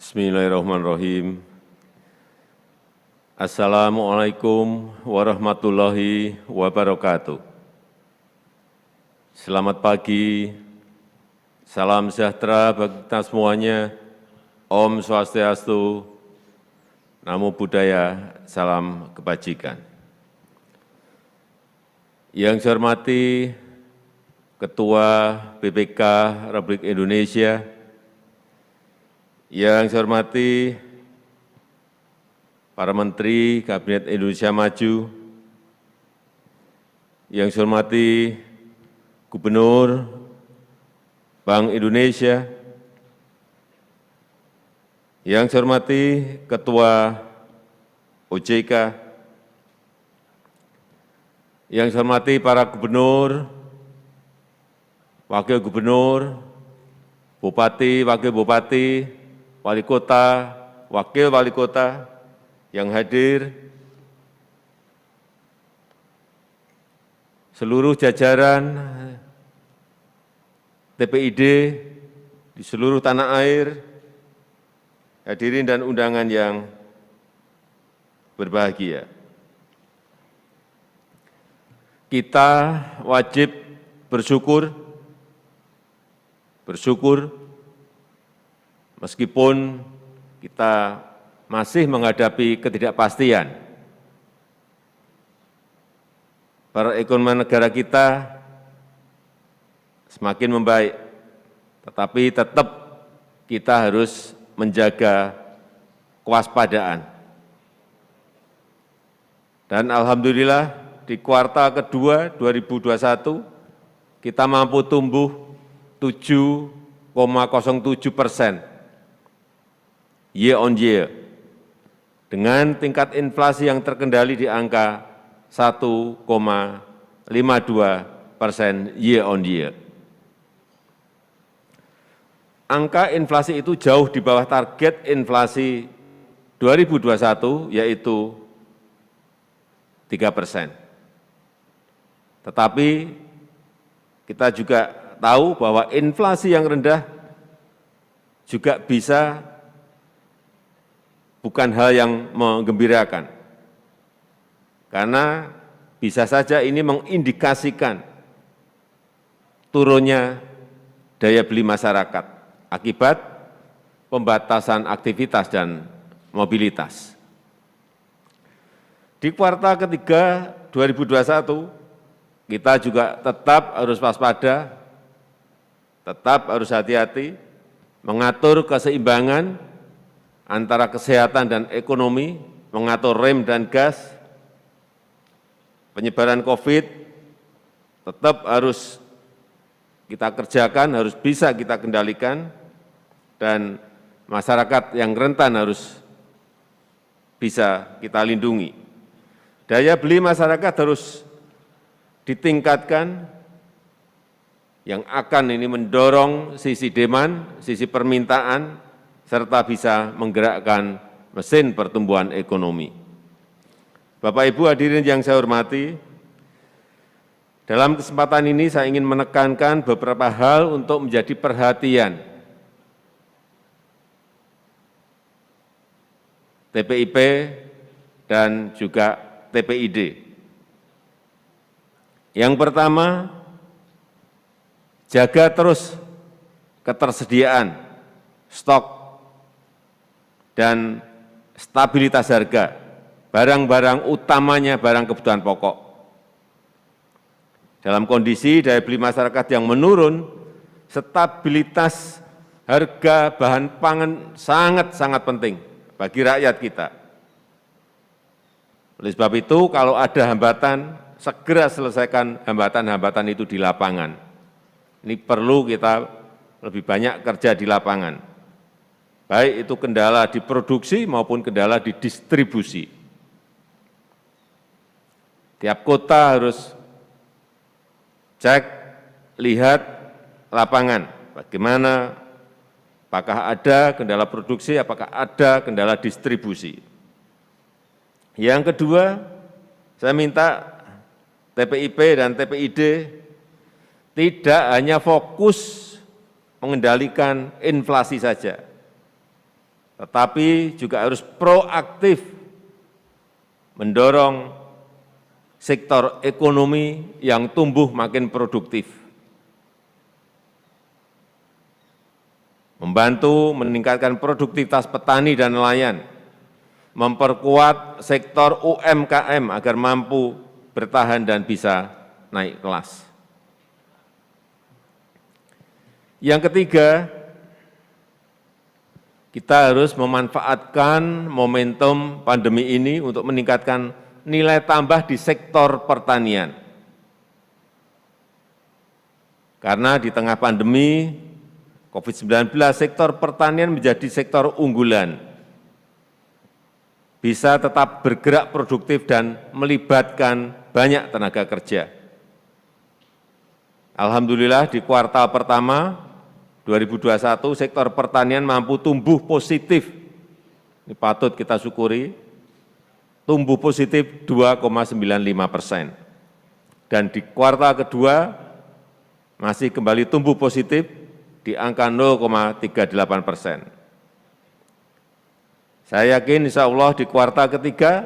Bismillahirrahmanirrahim. Assalamualaikum warahmatullahi wabarakatuh. Selamat pagi, salam sejahtera bagi kita semuanya. Om Swastiastu, Namo Buddhaya, salam kebajikan. Yang saya hormati Ketua BPK Republik Indonesia, yang saya hormati para Menteri Kabinet Indonesia Maju, yang saya hormati Gubernur Bank Indonesia, yang saya hormati Ketua OJK, yang saya hormati para Gubernur, Wakil Gubernur, Bupati, Wakil Bupati, Wali Kota, Wakil Wali Kota yang hadir, seluruh jajaran TPID di seluruh tanah air, hadirin dan undangan yang berbahagia. Kita wajib bersyukur meskipun kita masih menghadapi ketidakpastian. Perekonomian negara kita semakin membaik, tetapi tetap kita harus menjaga kewaspadaan. Dan alhamdulillah di kuartal kedua 2021 kita mampu tumbuh 7,07% year on year, dengan tingkat inflasi yang terkendali di angka 1,52% year on year. Angka inflasi itu jauh di bawah target inflasi 2021, yaitu 3%. Tetapi kita juga tahu bahwa inflasi yang rendah juga bisa bukan hal yang menggembirakan, karena bisa saja ini mengindikasikan turunnya daya beli masyarakat akibat pembatasan aktivitas dan mobilitas. Di kuartal ketiga 2021, kita juga tetap harus waspada, tetap harus hati-hati, mengatur keseimbangan antara kesehatan dan ekonomi, mengatur rem dan gas. Penyebaran COVID tetap harus kita kerjakan, harus bisa kita kendalikan, dan masyarakat yang rentan harus bisa kita lindungi. Daya beli masyarakat harus ditingkatkan, yang akan ini mendorong sisi demand, sisi permintaan, serta bisa menggerakkan mesin pertumbuhan ekonomi. Bapak Ibu hadirin yang saya hormati, dalam kesempatan ini saya ingin menekankan beberapa hal untuk menjadi perhatian TPIP dan juga TPID. Yang pertama, jaga terus ketersediaan stok dan stabilitas harga barang-barang, utamanya barang kebutuhan pokok. Dalam kondisi daya beli masyarakat yang menurun, stabilitas harga bahan pangan sangat-sangat penting bagi rakyat kita. Oleh sebab itu, kalau ada hambatan, segera selesaikan hambatan-hambatan itu di lapangan. Ini perlu kita lebih banyak kerja di lapangan, baik itu kendala di produksi maupun kendala di distribusi. Tiap kota harus cek, lihat lapangan, bagaimana, apakah ada kendala produksi, apakah ada kendala distribusi. Yang kedua, saya minta TPIP dan TPID tidak hanya fokus mengendalikan inflasi saja, tetapi juga harus proaktif mendorong sektor ekonomi yang tumbuh makin produktif, membantu meningkatkan produktivitas petani dan nelayan, memperkuat sektor UMKM agar mampu bertahan dan bisa naik kelas. Yang ketiga, kita harus memanfaatkan momentum pandemi ini untuk meningkatkan nilai tambah di sektor pertanian. Karena di tengah pandemi COVID-19, sektor pertanian menjadi sektor unggulan, bisa tetap bergerak produktif dan melibatkan banyak tenaga kerja. Alhamdulillah di kuartal pertama 2021 sektor pertanian mampu tumbuh positif, ini patut kita syukuri, tumbuh positif 2,95%. Dan di kuartal kedua masih kembali tumbuh positif di angka 0,38%. Saya yakin insya Allah di kuartal ketiga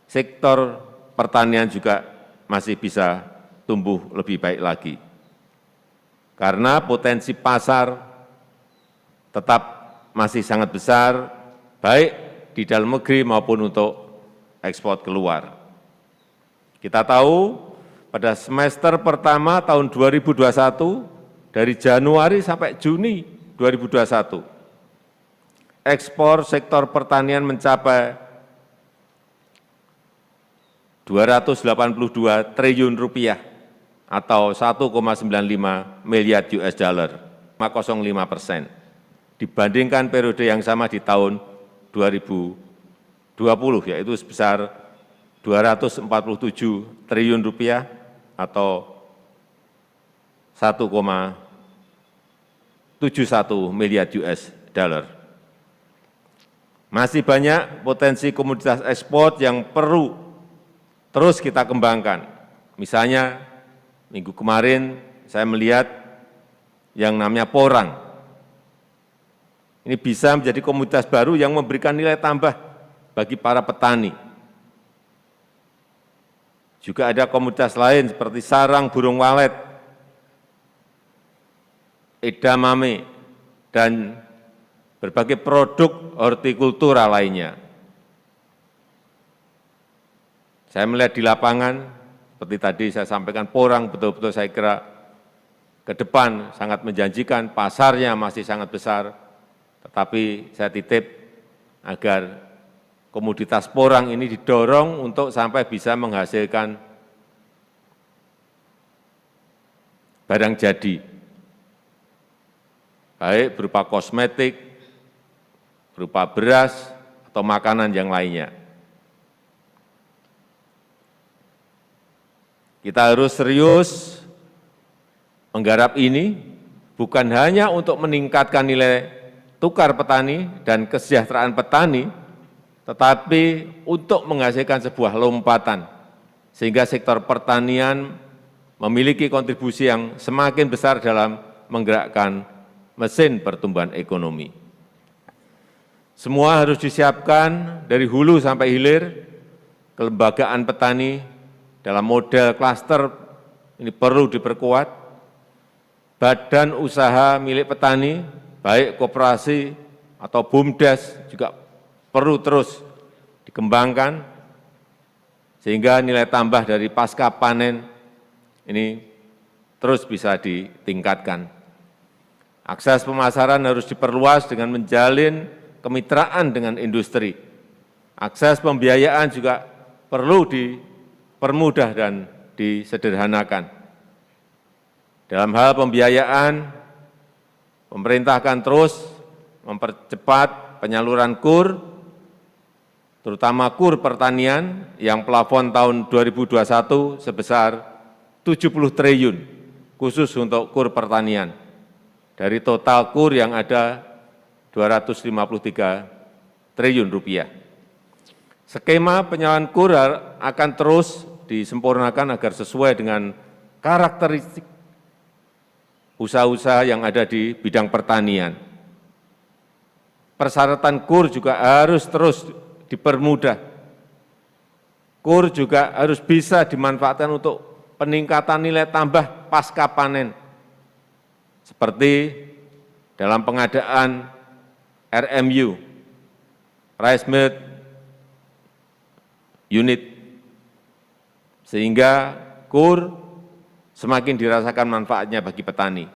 sektor pertanian juga masih bisa tumbuh lebih baik lagi. Karena potensi pasar tetap masih sangat besar, baik di dalam negeri maupun untuk ekspor keluar. Kita tahu pada semester pertama tahun 2021, dari Januari sampai Juni 2021, ekspor sektor pertanian mencapai 282 triliun rupiah atau 1,95 miliar US dollar, 5,05%, dibandingkan periode yang sama di tahun 2020, yaitu sebesar 247 triliun rupiah atau 1,71 miliar US dollar. Masih banyak potensi komoditas ekspor yang perlu terus kita kembangkan. Misalnya, minggu kemarin saya melihat yang namanya porang. Ini bisa menjadi komoditas baru yang memberikan nilai tambah bagi para petani. Juga ada komoditas lain seperti sarang burung walet, edamame, dan berbagai produk hortikultura lainnya. Saya melihat di lapangan, seperti tadi saya sampaikan, porang betul-betul saya kira ke depan sangat menjanjikan, pasarnya masih sangat besar, tetapi saya titip agar komoditas porang ini didorong untuk sampai bisa menghasilkan barang jadi, baik berupa kosmetik, berupa beras, atau makanan yang lainnya. Kita harus serius menggarap ini, bukan hanya untuk meningkatkan nilai tukar petani dan kesejahteraan petani, tetapi untuk menghasilkan sebuah lompatan, sehingga sektor pertanian memiliki kontribusi yang semakin besar dalam menggerakkan mesin pertumbuhan ekonomi. Semua harus disiapkan dari hulu sampai hilir, kelembagaan petani dalam model klaster ini perlu diperkuat, badan usaha milik petani, baik koperasi atau BUMDes juga perlu terus dikembangkan, sehingga nilai tambah dari pasca panen ini terus bisa ditingkatkan. Akses pemasaran harus diperluas dengan menjalin kemitraan dengan industri. Akses pembiayaan juga perlu dipermudah dan disederhanakan. Dalam hal pembiayaan, pemerintah akan terus mempercepat penyaluran KUR, terutama KUR pertanian yang plafon tahun 2021 sebesar 70 triliun, khusus untuk KUR pertanian. Dari total KUR yang ada 253 triliun rupiah. Skema penyaluran KUR akan terus disempurnakan agar sesuai dengan karakteristik usaha-usaha yang ada di bidang pertanian. persyaratan KUR juga harus terus dipermudah. KUR juga harus bisa dimanfaatkan untuk peningkatan nilai tambah pasca panen, seperti dalam pengadaan RMU, Rice Milk Unit, sehingga KUR semakin dirasakan manfaatnya bagi petani.